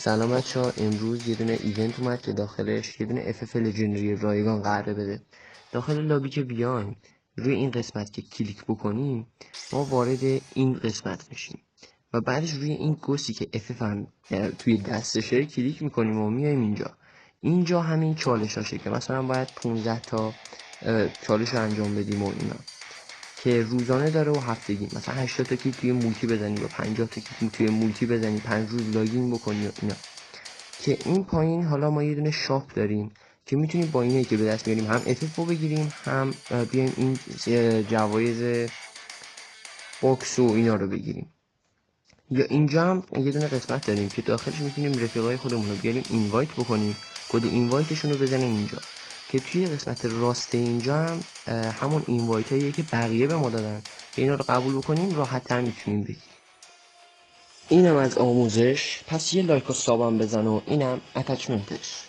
سلام بچه‌ها، امروز یه دونه ایونت اومد که داخلش یه دونه FF لژندری رایگان قراره بده. داخل لابی که بیایم روی این قسمت که کلیک بکنیم ما وارد این قسمت میشیم و بعدش روی این گوسی که FF هم توی دستشه کلیک میکنیم و میایم اینجا همین چالشاشه که مثلا باید 15 تا چالش رو انجام بدیم و اینا که روزانه داره و هفتگی، مثلا 80 تا کلیک توی مولتی بزنی یا 50 تا کلیک توی مولتی بزنی 5 روز لاگین بکنی و اینا. که این پایین حالا ما یه دونه شاپ داریم که میتونیم با اینه که به دست بیاریم هم FF رو بگیریم، هم بیایم این جوایز باکس و اینا رو بگیریم. یا اینجا هم یه دونه قسمت داریم که داخلش میتونیم رفیقای خودمون رو بیاریم اینوایت بکنیم، کد اینوایتشون رو بزنیم اینجا، که توی قسمت راست اینجا هم همون اینوایت هاییه که بقیه به ما دادن که اینا رو قبول بکنیم راحت تر میتونیم بگیریم. اینم از آموزش، پس یه لایک و سابم بزن و اینم اتچمنتش.